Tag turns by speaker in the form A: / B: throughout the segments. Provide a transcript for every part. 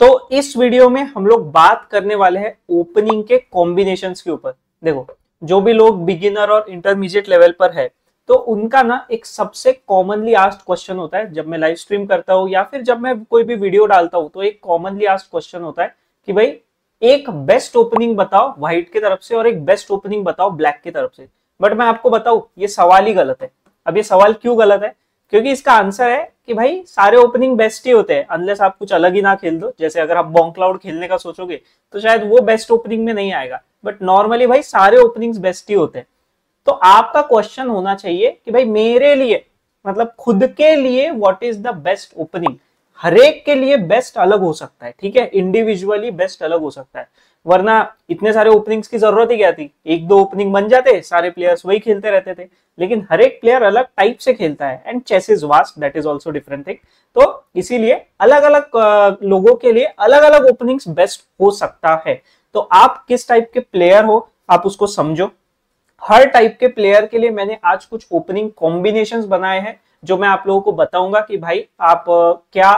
A: तो इस वीडियो में हम लोग बात करने वाले हैं ओपनिंग के कॉम्बिनेशंस के ऊपर। देखो, जो भी लोग बिगिनर और इंटरमीडिएट लेवल पर है तो उनका ना एक सबसे कॉमनली आस्क्ड क्वेश्चन होता है, जब मैं लाइव स्ट्रीम करता हूँ या फिर जब मैं कोई भी वीडियो डालता हूँ तो एक कॉमनली आस्क्ड क्वेश्चन होता है कि भाई एक बेस्ट ओपनिंग बताओ व्हाइट की तरफ से और एक बेस्ट ओपनिंग बताओ ब्लैक की तरफ से। बट मैं आपको बताऊं, ये सवाल ही गलत है। अब ये सवाल क्यों गलत है? क्योंकि इसका आंसर है कि भाई सारे ओपनिंग बेस्ट ही होते हैं, अनलेस आप कुछ अलग ही ना खेल दो। जैसे अगर आप बॉन्ग क्लाउड खेलने का सोचोगे तो शायद वो बेस्ट ओपनिंग में नहीं आएगा, बट नॉर्मली भाई सारे ओपनिंग्स बेस्ट ही होते हैं। तो आपका क्वेश्चन होना चाहिए कि भाई मेरे लिए, मतलब खुद के लिए, what is the best opening. हरेक के लिए बेस्ट अलग हो सकता है, ठीक है, इंडिविजुअली बेस्ट अलग हो सकता है। वरना इतने सारे ओपनिंग्स की जरूरत ही क्या थी, एक दो ओपनिंग बन जाते, सारे प्लेयर्स वही खेलते रहते थे। लेकिन हर एक प्लेयर अलग टाइप से खेलता है, and chess is vast, that is also different thing. तो इसीलिए अलग अलग लोगों के लिए अलग अलग ओपनिंग्स बेस्ट हो सकता है। तो आप किस टाइप के प्लेयर हो आप उसको समझो। हर टाइप के प्लेयर के लिए मैंने आज कुछ ओपनिंग कॉम्बिनेशंस बनाए हैं जो मैं आप लोगों को बताऊंगा कि भाई आप क्या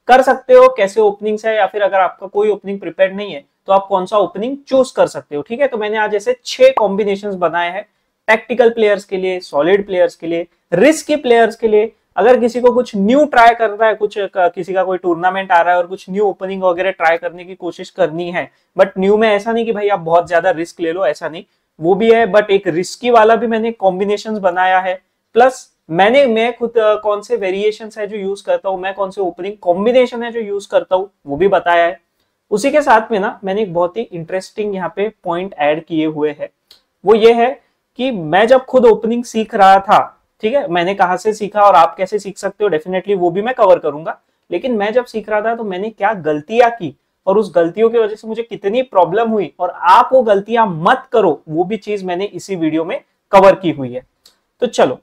A: कर सकते हो, कैसे ओपनिंग्स है, या फिर अगर आपका कोई ओपनिंग प्रिपेयर नहीं है तो आप कौन सा ओपनिंग चूज कर सकते हो। ठीक है, तो मैंने आज ऐसे 6 कॉम्बिनेशंस बनाए हैं टैक्टिकल प्लेयर्स के लिए, सॉलिड प्लेयर्स के लिए, रिस्की प्लेयर्स के लिए। अगर किसी को कुछ न्यू ट्राई करना है, कुछ किसी का कोई टूर्नामेंट आ रहा है और कुछ न्यू ओपनिंग वगैरह ट्राई करने की कोशिश करनी है, बट न्यू में ऐसा नहीं कि भाई आप बहुत ज्यादा रिस्क ले लो, ऐसा नहीं, वो भी है, बट एक रिस्की वाला भी मैंने कॉम्बिनेशंस बनाया है। प्लस मैं खुद कौन से वेरिएशंस है जो यूज करता हूं, मैं कौन से ओपनिंग कॉम्बिनेशन है जो यूज करता हूं वो भी बताया है। उसी के साथ में ना मैंने एक बहुत ही इंटरेस्टिंग यहाँ पे पॉइंट ऐड किए हुए हैं। वो ये है कि मैं जब खुद ओपनिंग सीख रहा था, ठीक है, मैंने कहाँ से सीखा और आप कैसे सीख सकते हो डेफिनेटली वो भी मैं कवर करूंगा। लेकिन मैं जब सीख रहा था तो मैंने क्या गलतियां की और उस गलतियों की वजह से मुझे कितनी प्रॉब्लम हुई, और आप वो गलतियां मत करो, वो भी चीज मैंने इसी वीडियो में कवर की हुई है। तो चलो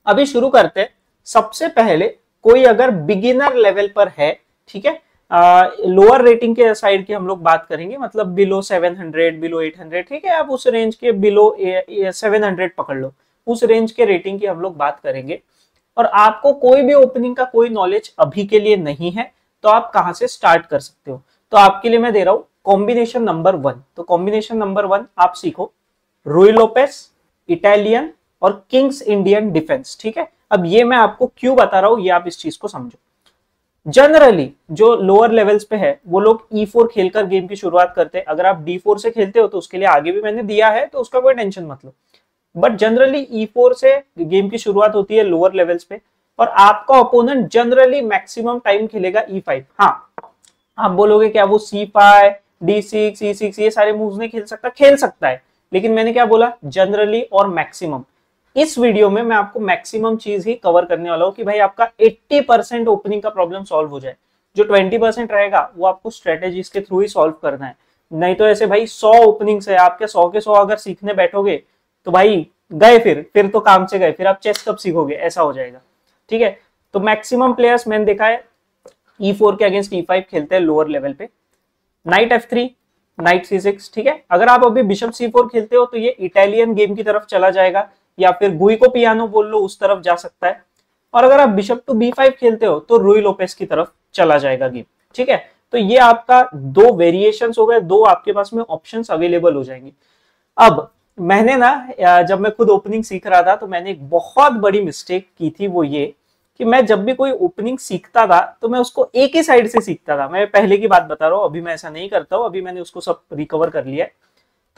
A: अभी शुरू करते हैं। सबसे पहले कोई अगर बिगिनर लेवल पर है, ठीक है, लोअर रेटिंग के साइड की हम लोग बात करेंगे, मतलब बिलो 700, बिलो 800, ठीक है, आप उस रेंज के बिलो 700 पकड़ लो, उस रेंज के रेटिंग की हम लोग बात करेंगे। और आपको कोई भी ओपनिंग का कोई नॉलेज अभी के लिए नहीं है तो आप कहां से स्टार्ट कर सकते हो। तो आपके लिए मैं दे रहा हूं कॉम्बिनेशन नंबर 1। तो कॉम्बिनेशन नंबर 1 आप सीखो रूई लोपेस, इटालियन और किंग्स इंडियन डिफेंस। ठीक है, अब ये मैं आपको क्यों बता रहा हूं, ये आप इस चीज को समझो। जनरली जो लोअर लेवल्स पे है वो लोग E4 खेलकर गेम की शुरुआत करते हैं। अगर आप D4 से खेलते हो तो उसके लिए आगे भी मैंने दिया है, तो उसका कोई टेंशन मत लो। बट जनरली E4 से गेम की शुरुआत होती है लोअर लेवल्स पे, और आपका ओपोनेंट जनरली मैक्सिमम टाइम खेलेगा E5। हाँ, आप बोलोगे क्या वो C5, D6, E6 ये सारे मूव्स नहीं खेल सकता? खेल सकता है, लेकिन मैंने क्या बोला, जनरली और मैक्सिमम। इस वीडियो में मैं आपको मैक्सिमम चीज ही कवर करने वाला हूं कि भाई आपका 80% ओपनिंग का प्रॉब्लम सॉल्व हो जाए। जो 20% रहेगा वो आपको स्ट्रेटेजीज के थ्रू ही सॉल्व करना है। नहीं तो ऐसे भाई 100 ओपनिंग्स है आपके, 100 के 100 अगर सीखने बैठोगे तो भाई गए, फिर तो काम से गए, फिर आप चेस कब सीखोगे, ऐसा हो जाएगा। ठीक है, तो मैक्सिमम प्लेयर्स मैंने देखा है E4 के अगेंस्ट E5 खेलते हैं लोअर लेवल पे। नाइट F3, नाइट C6, ठीक है। अगर आप अभी बिशप C4 खेलते हो तो ये इटालियन गेम की तरफ चला जाएगा, या फिर गुई को पियानो बोल लो, उस तरफ जा सकता है। और अगर आप बिशप टू B5 खेलते हो तो रुई लोपेस की तरफ चला जाएगा गेम। ठीक है, तो ये आपका 2 वेरिएशंस हो गए, 2 आपके पास में ऑप्शंस अवेलेबल हो जाएंगे। अब मैंने ना जब मैं खुद ओपनिंग सीख रहा था तो मैंने एक बहुत बड़ी मिस्टेक की थी, वो ये कि मैं जब भी कोई ओपनिंग सीखता था तो मैं उसको एक ही साइड से सीखता था। मैं पहले की बात बता रहा हूँ, अभी मैं ऐसा नहीं करता हूँ, अभी मैंने उसको सब रिकवर कर लिया है।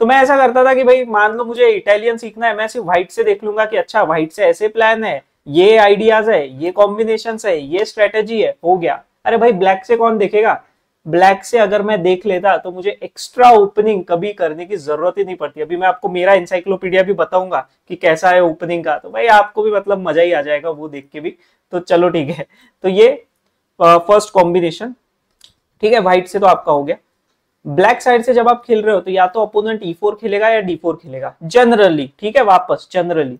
A: तो मैं ऐसा करता था कि भाई मान लो मुझे इटालियन सीखना है, मैं सिर्फ व्हाइट से देख लूंगा कि अच्छा व्हाइट से ऐसे प्लान है, ये आइडियाज है, ये कॉम्बिनेशंस है, ये स्ट्रेटेजी है, हो गया। अरे भाई ब्लैक से कौन देखेगा? ब्लैक से अगर मैं देख लेता तो मुझे एक्स्ट्रा ओपनिंग कभी करने की जरूरत ही नहीं पड़ती। अभी मैं आपको मेरा इंसाइक्लोपीडिया भी बताऊंगा कि कैसा है ओपनिंग का, तो भाई आपको भी मतलब मजा ही आ जाएगा वो देख के भी। तो चलो ठीक है, तो ये फर्स्ट कॉम्बिनेशन, ठीक है, व्हाइट से तो आपका हो गया। ब्लैक साइड से जब आप खेल रहे हो तो या तो अपोनेंट E4 खेलेगा या D4 खेलेगा जनरली, ठीक है, वापस जनरली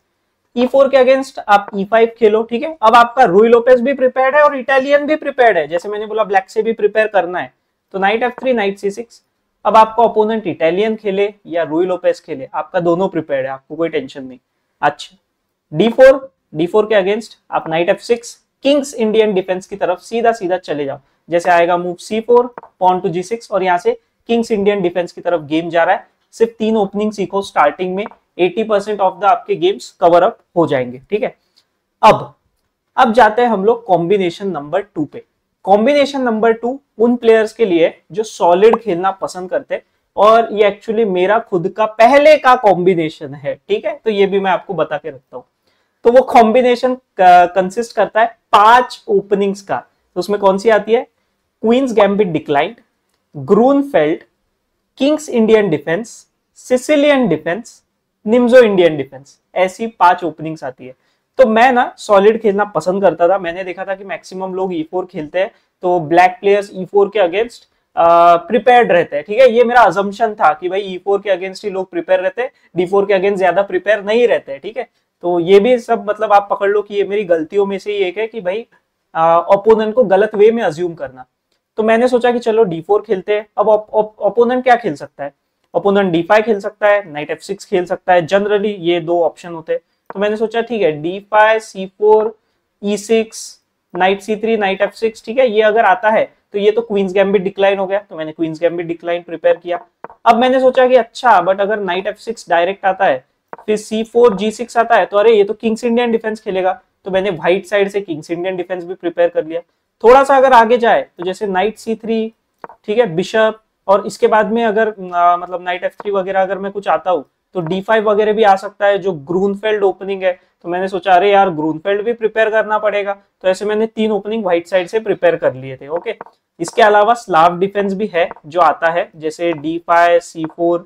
A: E4 के अगेंस्ट आप E5 खेलो। ठीक है, अब आपका रुई लोपेस भी प्रिपेयर्ड है और इटालियन भी प्रिपेयर्ड है, जैसे मैंने बोला ब्लैक से भी प्रिपेयर करना है, तो नाइट F3, नाइट C6। अब आपका ओपोनेंट इटालियन खेले या रुई लोपेस खेले, आपका दोनों प्रिपेयर्ड है, आपको कोई टेंशन नहीं। अच्छा, D4 के अगेंस्ट आप night F6, Kings Indian defence की तरफ सीधा सीधा चले जाओ। जैसे आएगा move C4, pawn to G6 और यहाँ से किंग्स इंडियन डिफेंस की तरफ गेम जा रहा है। सिर्फ 3 ओपनिंग सीखो स्टार्टिंग में, 80% ऑफ द आपके गेम्स कवर अप हो जाएंगे, ठीक है। अब जाते हैं हम लोग कॉम्बिनेशन नंबर 2 पे। कॉम्बिनेशन नंबर 2 उन प्लेयर्स के लिए जो सॉलिड खेलना पसंद करते हैं, और ये एक्चुअली मेरा खुद का पहले का कॉम्बिनेशन है, ठीक है, तो ये भी मैं आपको बता के रखता हूं। तो वो कॉम्बिनेशन कंसिस्ट करता है 5 ओपनिंग्स का। तो उसमें कौन सी आती है? Queen's gambit declined, Grunfeld, king's Indian defence, Sicilian defence, Nimzo Indian defence, ऐसी 5 ओपनिंग्स आती है। तो मैं ना सॉलिड खेलना पसंद करता था। मैंने देखा था कि मैक्सिमम लोग E4 खेलते हैं, तो ब्लैक प्लेयर्स E4 के अगेंस्ट प्रिपेयर्ड रहते हैं, ठीक है। ये मेरा अजम्पशन था कि भाई E4 के अगेंस्ट ही लोग प्रिपेयर रहते हैं, D4 के अगेंस्ट ज्यादा प्रिपेयर नहीं रहते, ठीक है। तो ये भी सब मतलब आप पकड़ लो कि ये मेरी गलतियों में से ही एक है कि भाई ओपोनेंट को गलत वे में अज्यूम करना। तो मैंने सोचा कि चलो D4 खेलते हैं। अब ओपोनेंट क्या खेल सकता है? ओपोनेंट D5 खेल सकता है, नाइट F6 खेल सकता है, जनरली ये 2 ऑप्शन होते हैं। तो मैंने सोचा ठीक है, D5, C4, E6, night C3, night F6, ठीक है, ये अगर आता है तो ये तो क्वींस गैम्बिट डिक्लाइन हो गया। तो मैंने क्वींस गैम्बिट डिक्लाइन प्रिपेयर किया। अब मैंने सोचा कि अच्छा, बट अगर नाइट F6 डायरेक्ट आता है, फिर C4, G6 आता है, तो अरे ये तो किंग्स इंडियन डिफेंस खेलेगा। तो मैंने व्हाइट साइड से किंग्स इंडियन डिफेंस भी प्रिपेयर कर लिया। थोड़ा सा अगर आगे जाए तो जैसे नाइट C3, ठीक है, बिशप, और इसके बाद में अगर मतलब नाइट F3 वगैरह अगर मैं कुछ आता हूँ तो D5 वगैरह भी आ सकता है, जो ग्रूनफेल्ड ओपनिंग है। तो मैंने सोचा अरे यार, ग्रूनफेल्ड भी प्रिपेयर करना पड़ेगा। तो ऐसे मैंने 3 ओपनिंग व्हाइट साइड से प्रिपेयर कर लिए थे, ओके। इसके अलावा स्लाव डिफेंस भी है जो आता है, जैसे D5, C4,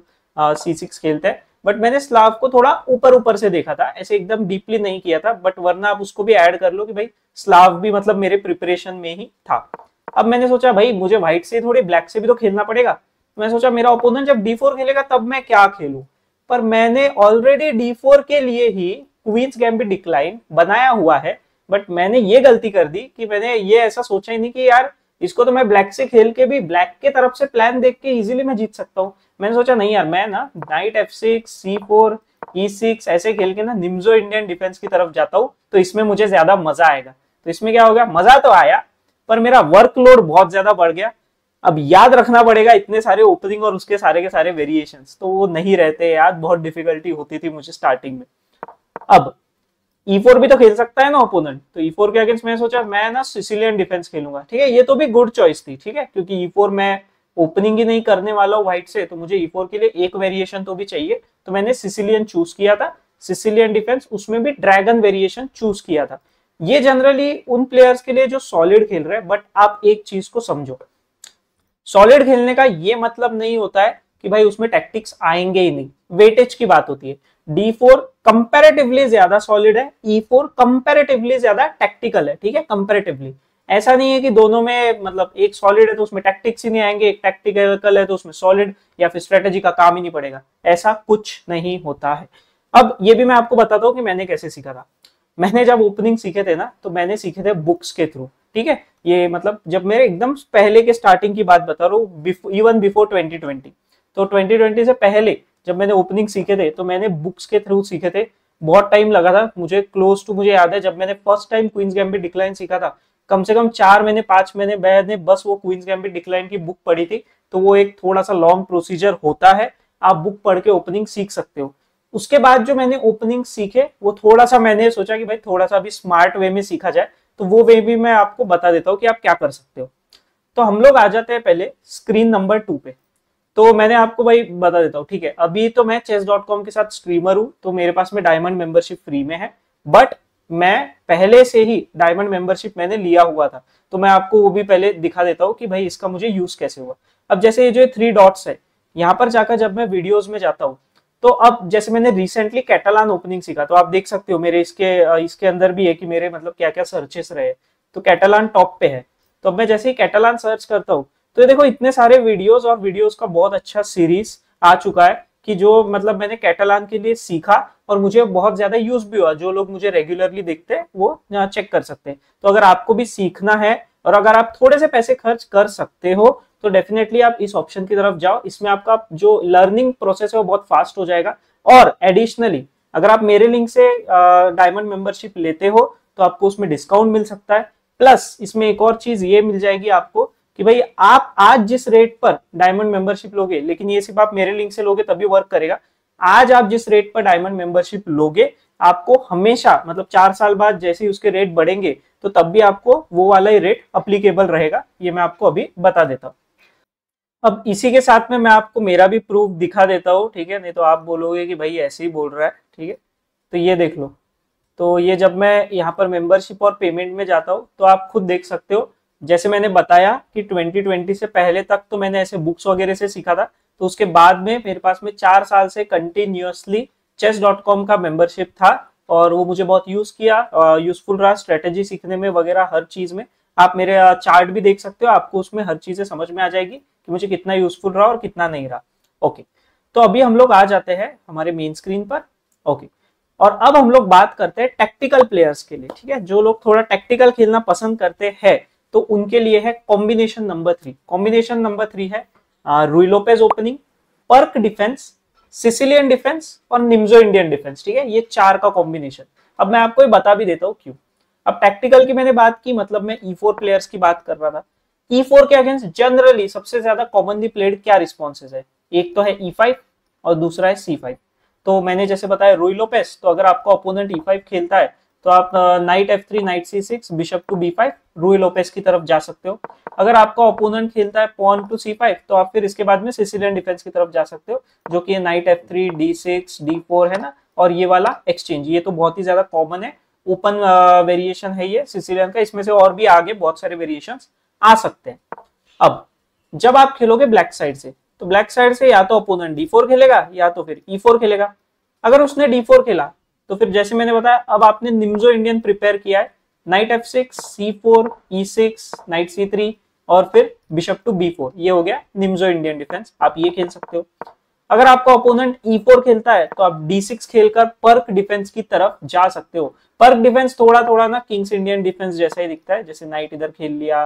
A: C6 खेलते हैं। बट मैंने स्लाव को थोड़ा ऊपर ऊपर से देखा था, ऐसे एकदम डीपली नहीं किया था, बट वरना आप उसको भी ऐड कर लो कि भाई स्लाव भी मतलब मेरे प्रिपरेशन में ही था। अब मैंने सोचा भाई मुझे व्हाइट से थोड़ी ब्लैक से भी तो खेलना पड़ेगा। मैं सोचा मेरा ओपोनेंट जब D4 खेलेगा तब मैं क्या खेलूं, पर मैंने ऑलरेडी D4 के लिए ही क्वींस गैम्बिट डिक्लाइन बनाया हुआ है। बट मैंने ये गलती कर दी कि मैंने ये ऐसा सोचा ही नहीं कि यार इसको तो मैं ब्लैक से खेल के भी ब्लैक के तरफ से प्लान देख के इजीली मैं जीत सकता हूँ। मैंने सोचा नहीं यार, मैं ना नाइट F6, C4, E6 ऐसे खेल के ना निम्जो इंडियन डिफेंस की तरफ जाता हूँ, तो इसमें मुझे ज्यादा मजा आएगा। तो इसमें क्या हो गया, मजा तो आया पर मेरा वर्कलोड बहुत ज्यादा बढ़ गया। अब याद रखना पड़ेगा इतने सारे ओपनिंग और उसके सारे के सारे वेरिएशंस, तो वो नहीं रहते याद, बहुत डिफिकल्टी होती थी मुझे स्टार्टिंग में। अब E4 भी तो खेल सकता है ना ओपोनेंट, तो E4 के अगेंस्ट मैं सोचा मैं ना सिसिलियन डिफेंस खेलूंगा, ठीक है। ये तो भी गुड चॉइस थी, ठीक है, क्योंकि E4 मैं ओपनिंग ही नहीं करने वाला हूँ व्हाइट से, तो मुझे E4 के लिए एक वेरिएशन तो भी चाहिए। तो मैंने सिसिलियन चूज किया था, सिसिलियन डिफेंस, उसमें भी ड्रैगन वेरिएशन चूज किया था। ये जनरली उन प्लेयर्स के लिए जो सॉलिड खेल रहे हैं। बट आप एक चीज को समझो, सॉलिड खेलने का ये मतलब नहीं होता है कि भाई उसमें टैक्टिक्स आएंगे ही नहीं, वेटेज की बात होती है। D4 कंपैरेटिवली ज्यादा सॉलिड है, E4 कंपैरेटिवली ज्यादा टैक्टिकल है, ठीक है, कंपैरेटिवली। ऐसा नहीं है कि दोनों में मतलब एक सॉलिड है तो उसमें टैक्टिक्स ही नहीं आएंगे, एक टैक्टिकल है तो उसमें सॉलिड या फिर स्ट्रेटेजी का काम ही नहीं पड़ेगा, ऐसा कुछ नहीं होता है। अब ये भी मैं आपको बताता हूँ कि मैंने कैसे सीखा था। मैंने जब ओपनिंग सीखे थे ना, तो मैंने सीखे थे बुक्स के थ्रू, ठीक है। ये मतलब जब मेरे एकदम पहले के स्टार्टिंग की बात बता रहा हूँ, इवन बिफोर 2020, तो 2020 से पहले जब मैंने ओपनिंग सीखे थे तो मैंने बुक्स के थ्रू सीखे थे। बहुत टाइम लगा था मुझे, क्लोज टू, मुझे याद है जब मैंने first time Queen's Gambit decline सीखा था, कम से कम 4 महीने 5 महीने मैंने बस वो क्वींस गैम्बिट डिक्लाइन की बुक पढ़ी थी। तो वो एक थोड़ा सा लॉन्ग प्रोसीजर होता है, आप बुक पढ़ के ओपनिंग सीख सकते हो। उसके बाद जो मैंने ओपनिंग सीखे वो थोड़ा सा मैंने सोचा कि भाई थोड़ा सा भी स्मार्ट वे में सीखा जाए, तो वो वे भी मैं आपको बता देता हूँ कि आप क्या कर सकते हो। तो हम लोग आ जाते हैं पहले स्क्रीन नंबर 2 पे। तो मैंने आपको भाई बता देता हूँ, ठीक है, अभी तो मैं chess.com के साथ स्ट्रीमर हूँ, तो मेरे पास में डायमंड मेंबरशिप फ्री में है। बट मैं पहले से ही डायमंड मेंबरशिप मैंने लिया हुआ था, तो मैं आपको वो भी पहले दिखा देता हूँ कि भाई इसका मुझे यूज कैसे हुआ। अब जैसे ये जो 3 डॉट्स है, यहाँ पर जाकर जब मैं वीडियोज में जाता हूँ, तो अब जैसे मैंने रिसेंटली कैटालान ओपनिंग सीखा, तो आप देख सकते हो मेरे इसके अंदर भी है कि मेरे मतलब क्या क्या सर्चेस रहे। तो कैटालान टॉप पे है। तो अब मैं जैसे ही कैटालान सर्च करता हूँ, तो ये देखो इतने सारे वीडियोस और वीडियोस का बहुत अच्छा सीरीज आ चुका है कि जो मतलब मैंने कैटालान के लिए सीखा और मुझे बहुत ज्यादा यूज भी हुआ। जो लोग मुझे रेगुलरली देखते हैं वो चेक कर सकते हैं। तो अगर आपको भी सीखना है और अगर आप थोड़े से पैसे खर्च कर सकते हो, तो डेफिनेटली आप इस ऑप्शन की तरफ जाओ। इसमें आपका जो लर्निंग प्रोसेस है वो बहुत फास्ट हो जाएगा। और एडिशनली अगर आप मेरे लिंक से डायमंड मेंबरशिप लेते हो तो आपको उसमें डिस्काउंट मिल सकता है। प्लस इसमें एक और चीज ये मिल जाएगी आपको कि भाई आप आज जिस रेट पर डायमंड मेंबरशिप लोगे, लेकिन ये सिर्फ आप मेरे लिंक से लोगे तभी वर्क करेगा, आज आप जिस रेट पर डायमंड मेंबरशिप लोगे आपको हमेशा मतलब 4 साल बाद जैसे ही उसके रेट बढ़ेंगे तो तब भी आपको वो वाला ही रेट अप्लीकेबल रहेगा। ये मैं आपको अभी बता देता हूँ। अब इसी के साथ में मैं आपको मेरा भी प्रूफ दिखा देता हूँ, ठीक है, नहीं तो आप बोलोगे कि भाई ऐसे ही बोल रहा है, ठीक है। तो ये देख लो, तो ये जब मैं यहाँ पर मेंबरशिप और पेमेंट में जाता हूँ तो आप खुद देख सकते हो, जैसे मैंने बताया कि 2020 से पहले तक तो मैंने ऐसे बुक्स वगैरह से सीखा था, तो उसके बाद में मेरे पास में 4 साल से कंटिन्यूअसली chess.com का मेंबरशिप था और वो मुझे बहुत यूजफुल रहा स्ट्रेटेजी सीखने में वगैरह हर चीज में। आप मेरे चार्ट भी देख सकते हो, आपको उसमें हर चीजें समझ में आ जाएगी कि मुझे कितना यूजफुल रहा और कितना नहीं रहा। ओके, तो अभी हम लोग आ जाते हैं हमारे मेन स्क्रीन पर। ओके, और अब हम लोग बात करते हैं टैक्टिकल प्लेयर्स के लिए, ठीक है, जो लोग थोड़ा टैक्टिकल खेलना पसंद करते हैं तो उनके लिए है कॉम्बिनेशन नंबर 3। कॉम्बिनेशन नंबर 3 है Ruy Lopez opening, Pirc defence, Sicilian defence और निम्जो इंडियन डिफेंस, ठीक है, ये 4 का कॉम्बिनेशन। अब मैं आपको ये बता भी देता हूँ क्यों। अब टैक्टिकल की मैंने बात की, मतलब मैं E4 प्लेयर्स की बात कर रहा था। E4 के अगेंस्ट जनरली सबसे ज्यादा कॉमनली प्लेड क्या रिस्पॉन्सेज है, एक तो है E5 और दूसरा है C5। तो मैंने जैसे बताया रूई लोपेज, तो अगर आपका ओपोनेंट E5 खेलता है तो आप night F3, night C6, bishop to B5, रूई लोपेज की तरफ जा सकते हो। अगर आपका ओपोनेंट खेलता है पॉन टू C5 तो आप फिर इसके बाद में सिसिलियन डिफेंस की तरफ जा सकते हो, जो कि नाइट F3, D6, D4 है ना, और ये वाला एक्सचेंज, ये तो बहुत ही ज्यादा कॉमन है, ओपन वेरिएशन है ये सिसिलियन का। इसमें से और भी आगे बहुत सारे वेरिएशंस आ सकते हैं। अब जब आप खेलोगे ब्लैक साइड से, तो ब्लैक साइड से या तो ओपोनेंट D4 खेलेगा या तो फिर E4 खेलेगा। अगर उसने D4 खेला तो फिर जैसे मैंने बताया, अब आपने निम्जो इंडियन प्रिपेयर किया है, night F6, C4, E6, night C3 और फिर बिशप टू B4, ये हो गया निम्जो इंडियन डिफेंस, आप ये खेल सकते हो। अगर आपका ओपोनेंट E4 खेलता है तो आप D6 खेलकर पर्क डिफेंस की तरफ जा सकते हो। पर्क डिफेंस थोड़ा थोड़ा ना किंग्स इंडियन डिफेंस जैसा ही दिखता है, जैसे नाइट इधर खेल लिया,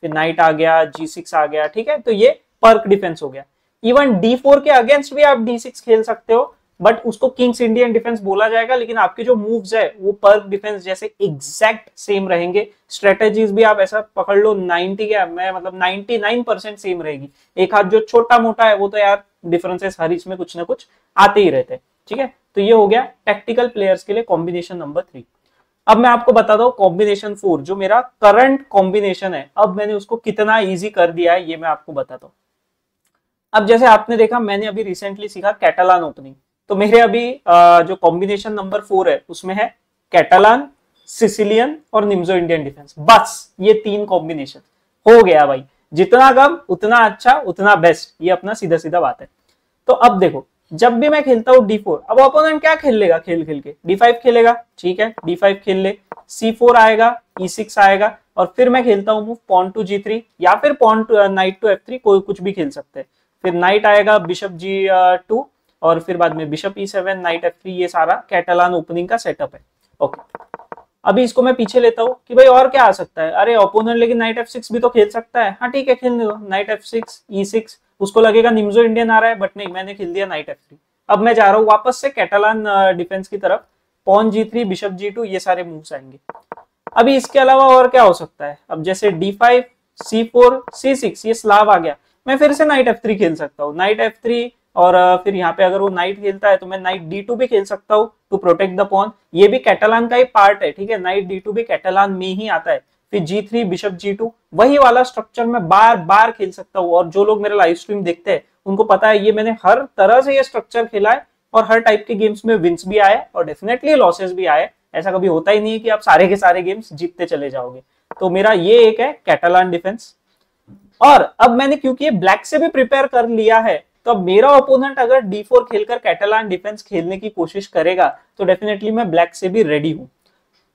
A: फिर नाइट आ गया, G6 आ गया, ठीक है, तो ये पर्क डिफेंस हो गया। इवन D4 के अगेंस्ट भी आप D6 खेल सकते हो, बट उसको किंग्स इंडियन डिफेंस बोला जाएगा, लेकिन आपके जो मूव्स है वो पर्क डिफेंस जैसे एग्जैक्ट सेम रहेंगे। स्ट्रेटेजीज भी आप ऐसा पकड़ लो 90 क्या मैं मतलब 99% सेम रहेगी। एक हाथ जो छोटा मोटा है वो तो यार डिफरेंसेस हर इसमें कुछ ना कुछ आते ही रहते हैं, ठीक है। तो ये हो गया टैक्टिकल प्लेयर्स के लिए कॉम्बिनेशन नंबर 3। अब मैं आपको बताता हूँ कॉम्बिनेशन 4, जो मेरा करंट कॉम्बिनेशन है, अब मैंने उसको कितना ईजी कर दिया है ये मैं आपको बताता हूँ। अब जैसे आपने देखा, मैंने अभी रिसेंटली सीखा कैटालान ओपनिंग, तो मेरे अभी जो कॉम्बिनेशन नंबर 4 है उसमें है कैटालान, सिसिलियन और निम्जो इंडियन डिफेंस। बस ये 3 कॉम्बिनेशन हो गया भाई, जितना कम उतना अच्छा उतना बेस्ट, ये अपना सीधा सीधा बात है। तो अब देखो, जब भी मैं खेलता हूँ D4, अब ओपोनेंट क्या खेल लेगा, खेल खेल के D5 खेलेगा, ठीक है, D5 खेल ले, C4 आएगा, E6 आएगा, और फिर मैं खेलता हूँ मूव पॉन टू G3 या फिर pawn to night to F3, कोई कुछ भी खेल सकते हैं। फिर नाइट आएगा, बिशप G2 और फिर बाद में बिशप E7, नाइट F3, ये सारा कैटालान ओपनिंग का सेटअप है। ओके, अभी इसको मैं पीछे लेता हूँ कि भाई और क्या आ सकता है, अरे ओपोनेंट लेकिन नाइट F6 भी तो खेल सकता है, हाँ ठीक है खेलने दो, नाइट F6, E6, उसको लगेगा निम्जो इंडियन आ रहा है, बट नहीं, मैंने खेल दिया नाइट F3। अब मैं जा रहा हूँ वापस से कैटालान डिफेंस की तरफ, पॉन G3, बिशप G2, ये सारे मूव्स आएंगे। अभी इसके अलावा और क्या हो सकता है, अब जैसे D5, C4, C6, ये स्लाव आ गया, मैं फिर से नाइट F3 खेल सकता हूँ, नाइट F3, और फिर यहाँ पे अगर वो नाइट खेलता है तो मैं नाइट D2 भी खेल सकता हूँ टू प्रोटेक्ट द पॉन, ये भी कैटालान का ही पार्ट है, ठीक है, नाइट D2 भी कैटालान में ही आता है। फिर G3, बिशप G2, वही वाला स्ट्रक्चर मैं बार बार खेल सकता हूँ, और जो लोग मेरा लाइव स्ट्रीम देखते हैं उनको पता है ये मैंने हर तरह से ये स्ट्रक्चर खेला है, और हर टाइप के गेम्स में विंस भी आए और डेफिनेटली लॉसेस भी आए। ऐसा कभी होता ही नहीं है कि आप सारे के सारे गेम्स जीतते चले जाओगे। तो मेरा ये एक है कैटालान डिफेंस। और अब मैंने क्योंकि ये ब्लैक से भी प्रिपेयर कर लिया है, तो अब मेरा ओपोनेंट अगर D4 खेलकर कैटालान डिफेंस खेलने की कोशिश करेगा तो डेफिनेटली मैं ब्लैक से भी रेडी हूं।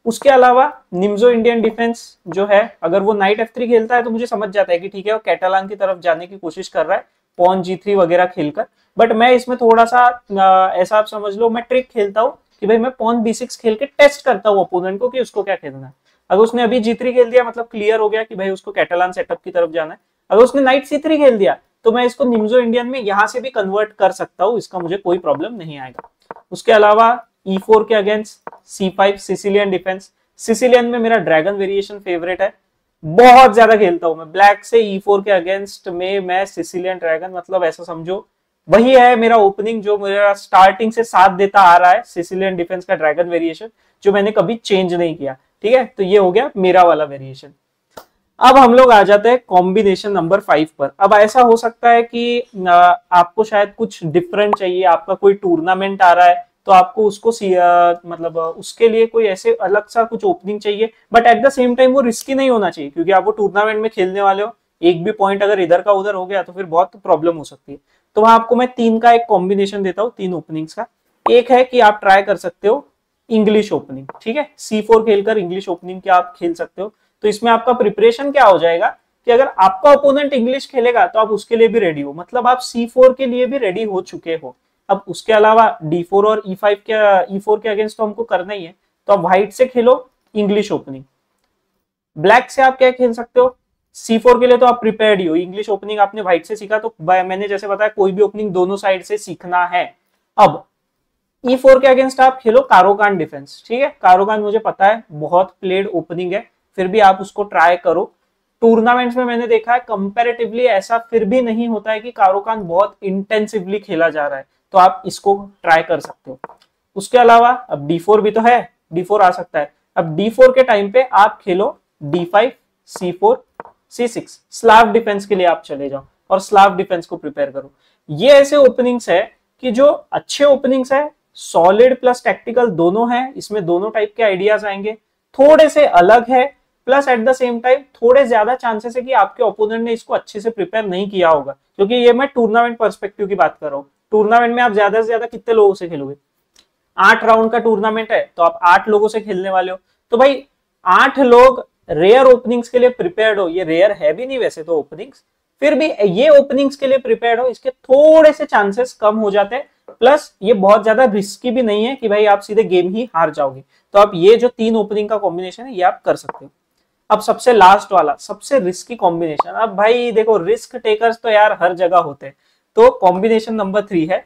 A: उसके अलावा निम्जो इंडियन डिफेंस जो है, अगर वो नाइट F3 खेलता है तो मुझे समझ जाता है कि ठीक है वो कैटालान की तरफ जाने की कोशिश कर रहा है पॉन G3 वगैरह खेलकर, बट मैं इसमें थोड़ा सा ऐसा आप समझ लो मैं ट्रिक खेलता हूँ कि भाई मैं पॉन B6 खेल के टेस्ट करता हूँ ओपोनेंट को कि उसको क्या खेलना है। अगर उसने अभी G3 खेल दिया मतलब क्लियर हो गया कि भाई उसको कैटालान सेटअप की तरफ जाना है। अगर उसने नाइट C3 खेल दिया तो मैं इसको निम्जो इंडियन में यहां से भी कन्वर्ट कर सकता हूं, इसका मुझे कोई प्रॉब्लम नहीं आएगा। उसके अलावा E4 के against C5 Sicilian defence, Sicilian में मेरा ड्रैगन वेरिएशन फेवरेट है, बहुत ज्यादा खेलता हूं मैं ब्लैक से E4 के अगेंस्ट में। मैं सिसिलियन ड्रैगन मतलब ऐसा समझो वही है मेरा ओपनिंग जो मेरा स्टार्टिंग से साथ देता आ रहा है, सिसिलियन डिफेंस का ड्रैगन वेरिएशन जो मैंने कभी चेंज नहीं किया। ठीक है, तो ये हो गया मेरा वाला वेरिएशन। अब हम लोग आ जाते हैं कॉम्बिनेशन नंबर 5 पर। अब ऐसा हो सकता है कि आपको शायद कुछ डिफरेंट चाहिए, आपका कोई टूर्नामेंट आ रहा है तो आपको उसको मतलब उसके लिए कोई ऐसे अलग सा कुछ ओपनिंग चाहिए, but at the same time वो रिस्की नहीं होना चाहिए क्योंकि आप वो टूर्नामेंट में खेलने वाले हो, एक भी पॉइंट अगर इधर का उधर हो गया तो फिर बहुत प्रॉब्लम हो सकती है। तो वहां आपको मैं 3 का एक कॉम्बिनेशन देता हूँ, 3 ओपनिंग्स का। एक है कि आप ट्राई कर सकते हो इंग्लिश ओपनिंग, ठीक है, C4 खेलकर इंग्लिश ओपनिंग क्या आप खेल सकते हो। तो इसमें आपका प्रिपरेशन क्या हो जाएगा कि अगर आपका ओपोनेंट इंग्लिश खेलेगा तो आप उसके लिए भी रेडी हो, मतलब आप C4 के लिए भी रेडी हो चुके हो। अब उसके अलावा D4 और E4 के अगेंस्ट तो हमको करना ही है, तो आप व्हाइट से खेलो इंग्लिश ओपनिंग। ब्लैक से आप क्या खेल सकते हो, C4 के लिए तो आप प्रिपेयर्ड ही हो, इंग्लिश ओपनिंग आपने व्हाइट से सीखा, तो मैंने जैसे बताया कोई भी ओपनिंग दोनों साइड से सीखना है। अब E4 के अगेंस्ट आप खेलो कारोकान डिफेंस, ठीक है, कारोकान मुझे पता है बहुत प्लेड ओपनिंग है, फिर भी आप उसको ट्राई करो। टूर्नामेंट्स में मैंने देखा है कंपैरेटिवली ऐसा फिर भी नहीं होता है कि कारोकान बहुत इंटेंसिवली खेला जा रहा है, तो आप इसको ट्राई कर सकते हो। उसके अलावा अब D4 भी तो है, D4 आ सकता है। अब D4 के टाइम पे आप खेलो D5, C4, C6, Slav defence के लिए आप चले जाओ और स्लाव डिफेंस को प्रिपेयर करो। ये ऐसे ओपनिंग्स है कि जो अच्छे ओपनिंग्स है, सॉलिड प्लस टैक्टिकल दोनों है, इसमें दोनों टाइप के आइडियाज आएंगे, थोड़े से अलग है, plus at the same time थोड़े ज्यादा चांसेस है कि आपके ओपोनेंट ने इसको अच्छे से प्रिपेयर नहीं किया होगा, क्योंकि ये मैं टूर्नामेंट पर्सपेक्टिव की बात कर रहा हूँ। टूर्नामेंट में आप ज्यादा से ज्यादा कितने लोगों से खेलोगे, 8 राउंड का टूर्नामेंट है तो आप 8 लोगों से खेलने वाले हो, तो भाई 8 लोग रेयर ओपनिंग्स के लिए प्रिपेयर्ड हो, ये रेयर है भी नहीं वैसे तो ओपनिंग्स, फिर भी ये ओपनिंग्स के लिए प्रिपेयर्ड हो, इसके थोड़े से चांसेस कम हो जाते हैं, प्लस ये बहुत ज्यादा रिस्की भी नहीं है कि भाई आप सीधे गेम ही हार जाओगे। तो आप ये जो 3 ओपनिंग का कॉम्बिनेशन है ये आप कर सकते हो। अब सबसे लास्ट वाला सबसे रिस्की कॉम्बिनेशन, अब भाई देखो रिस्क टेकर्स तो यार हर जगह होते हैं, तो कॉम्बिनेशन नंबर 3 है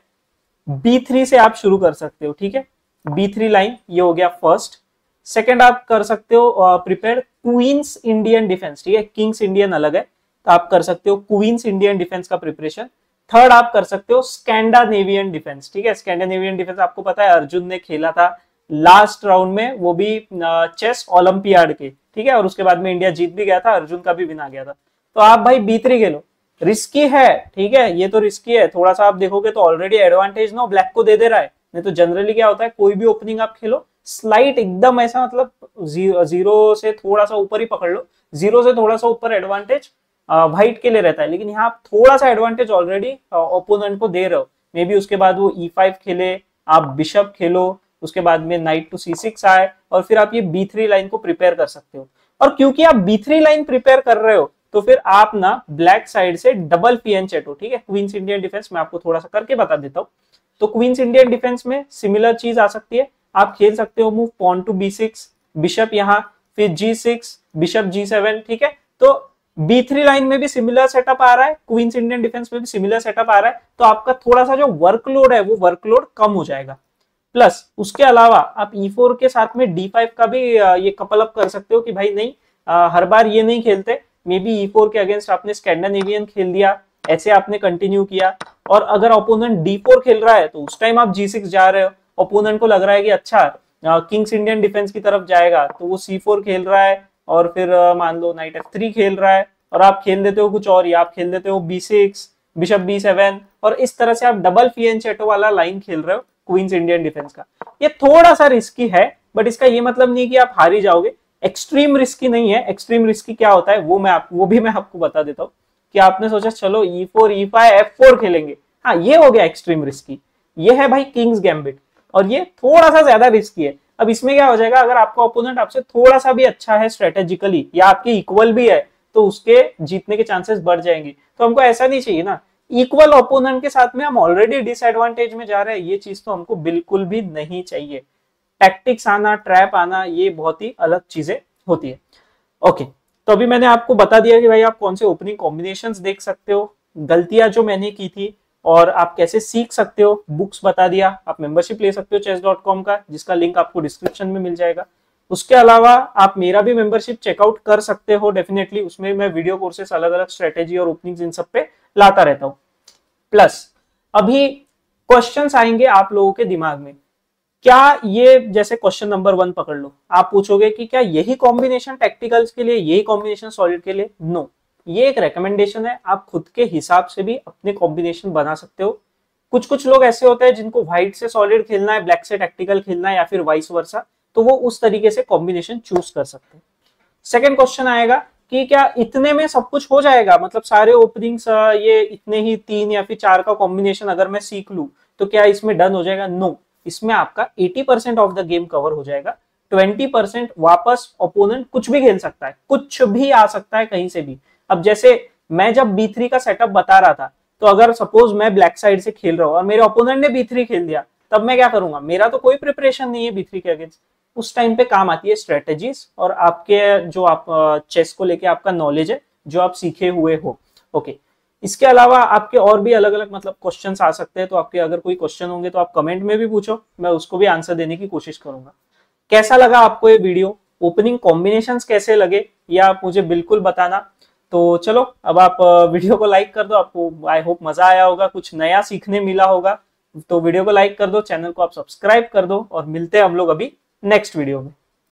A: B3 से आप शुरू कर सकते हो, ठीक है, B3 लाइन ये हो गया फर्स्ट। सेकंड आप कर सकते हो प्रिपेयर क्वींस इंडियन डिफेंस, ठीक है, किंग्स इंडियन अलग है, तो आप कर सकते हो क्वींस इंडियन डिफेंस का प्रिपरेशन। थर्ड आप कर सकते हो स्कैंडानेवियन डिफेंस, ठीक है, स्कैंडानेवियन डिफेंस आपको पता है अर्जुन ने खेला था लास्ट राउंड में, वो भी चेस ओलंपियाड के, ठीक है, और उसके बाद में इंडिया जीत भी गया था, अर्जुन का भी विन आ गया था। तो आप भाई B3 खेलो, रिस्की है, ठीक है, ये तो रिस्की है थोड़ा सा, आप देखोगे तो ऑलरेडी एडवांटेज ना ब्लैक को दे रहा है, नहीं तो जनरली क्या होता है कोई भी ओपनिंग आप खेलो स्लाइट एकदम ऐसा मतलब जीरो से थोड़ा सा ऊपर ही पकड़ लो, जीरो से थोड़ा सा ऊपर एडवांटेज व्हाइट के लिए रहता है, लेकिन यहाँ आप थोड़ा सा एडवांटेज ऑलरेडी ओपोनेंट को दे रहे हो। मे बी उसके बाद वो E5 खेले, आप बिशप खेलो, उसके बाद में नाइट टू C6 आए, और फिर आप ये B3 लाइन को प्रिपेयर कर सकते हो। और क्योंकि आप B3 लाइन प्रिपेयर कर रहे हो तो फिर आप ना ब्लैक साइड से डबल PN चेटो, ठीक है, क्वींस इंडियन डिफेंस मैं आपको थोड़ा सा करके बता देता हूँ। तो क्वींस इंडियन डिफेंस में सिमिलर चीज आ सकती है, आप खेल सकते हो move pawn to B6, bishop यहाँ, फिर G6, बिशप G7, ठीक है। तो B3 लाइन में भी सिमिलर सेटअप आ रहा है, क्वींस इंडियन डिफेंस में भी सिमिलर सेटअप आ रहा है, तो आपका थोड़ा सा जो वर्कलोड है वो वर्कलोड कम हो जाएगा। प्लस उसके अलावा आप E4 के साथ में D5 का भी ये कपल अप कर सकते हो कि भाई नहीं हर बार ये नहीं खेलते, मे बी E4 के अगेंस्ट आपने स्कैंडानेवियन खेल दिया, ऐसे आपने कंटिन्यू किया, और अगर ओपोनेंट D4 खेल रहा है तो उस टाइम आप G6 जा रहे हो, ओपोनेंट को लग रहा है कि अच्छा किंग्स इंडियन डिफेंस की तरफ जाएगा तो वो C4 खेल रहा है, और फिर मान लो नाइट F3 खेल रहा है, और आप खेल देते हो कुछ और, या आप खेल देते हो B6, बिशप B7, और इस तरह से आप डबल PN चेटो वाला लाइन खेल रहे हो क्वींस इंडियन डिफेंस का। ये थोड़ा सा रिस्की है, बट इसका ये मतलब नहीं कि आप हार ही जाओगे, एक्सट्रीम रिस्की नहीं है। एक्सट्रीम रिस्की क्या होता है वो भी मैं आपको बता देता हूँ, कि आपने सोचा चलो E4, E5, F4 खेलेंगे, हाँ ये हो गया एक्सट्रीम रिस्की, ये है भाई किंग्स गैम्बिट, और ये थोड़ा सा ज्यादा रिस्की है। अब इसमें क्या हो जाएगा, अगर आपका ओपोनेंट आपसे थोड़ा सा भी अच्छा है स्ट्रेटेजिकली, या आपके इक्वल भी है, तो उसके जीतने के चांसेस बढ़ जाएंगे। तो हमको ऐसा नहीं चाहिए ना, इक्वल ओपोनेंट के साथ में हम ऑलरेडी डिसएडवांटेज में जा रहे हैं, ये चीज तो हमको बिल्कुल भी नहीं चाहिए। टैक्टिक्स आना, ट्रैप आना, ये बहुत ही अलग चीजें होती है। ओके, तो अभी मैंने आपको बता दिया कि भाई आप कौन से ओपनिंग कॉम्बिनेशंस देख सकते हो, गलतियां जो मैंने की थी, और आप कैसे सीख सकते हो, बुक्स बता दिया, आप मेंबरशिप ले सकते हो chess.com का, जिसका लिंक आपको डिस्क्रिप्शन में मिल जाएगा। उसके अलावा आप मेरा भी मेंबरशिप चेकआउट कर सकते हो डेफिनेटली, उसमें मैं वीडियो कोर्सेस अलग अलग स्ट्रेटेजी और ओपनिंग्स इन सब पे लाता रहता हूं। प्लस अभी क्वेश्चंस आएंगे आप लोगों के दिमाग में, क्या ये जैसे क्वेश्चन नंबर 1 पकड़ लो, आप पूछोगे कि क्या यही कॉम्बिनेशन टैक्टिकल्स के लिए, यही कॉम्बिनेशन सॉलिड के लिए? नो, ये एक रेकमेंडेशन है, आप खुद के हिसाब से भी अपने कॉम्बिनेशन बना सकते हो। कुछ कुछ लोग ऐसे होते हैं जिनको व्हाइट से सॉलिड खेलना है, ब्लैक से टैक्टिकल खेलना है, या फिर वाइस वर्सा, तो वो उस तरीके से कॉम्बिनेशन चूज कर सकते हैं। सेकेंड क्वेश्चन आएगा कि क्या इतने में सब कुछ हो जाएगा, मतलब सारे ओपनिंग्स ये इतने ही 3 या फिर 4 का कॉम्बिनेशन अगर मैं सीख लूं तो क्या इसमें डन हो जाएगा? नो, इसमें आपका 80% ऑफ द गेम कवर हो जाएगा। 20% वापस ओपोनेंट कुछ भी खेल सकता है, कुछ भी आ सकता है कहीं से भी। अब जैसे मैं जब B3 का सेटअप बता रहा था, तो अगर सपोज मैं ब्लैक साइड से खेल रहा हूँ और मेरे ओपोनेंट ने B3 खेल दिया, तब मैं क्या करूंगा? मेरा तो कोई प्रिपरेशन नहीं है B3 के अगेंस्ट। उस टाइम पे काम आती है स्ट्रेटेजीज और आपके जो आप चेस को लेके आपका नॉलेज है, जो आप सीखे हुए हो। ओके, इसके अलावा आपके और भी अलग अलग मतलब क्वेश्चंस आ सकते हैं, तो आपके अगर कोई क्वेश्चन होंगे तो आप कमेंट में भी पूछो, मैं उसको भी आंसर देने की कोशिश करूंगा। कैसा लगा आपको ये वीडियो? ओपनिंग कॉम्बिनेशंस कैसे लगे ये आप मुझे बिल्कुल बताना। तो चलो अब आप वीडियो को लाइक कर दो, आपको आई होप मजा आया होगा, कुछ नया सीखने मिला होगा। तो वीडियो को लाइक कर दो, चैनल को आप सब्सक्राइब कर दो, और मिलते हैं हम लोग अभी नेक्स्ट वीडियो में।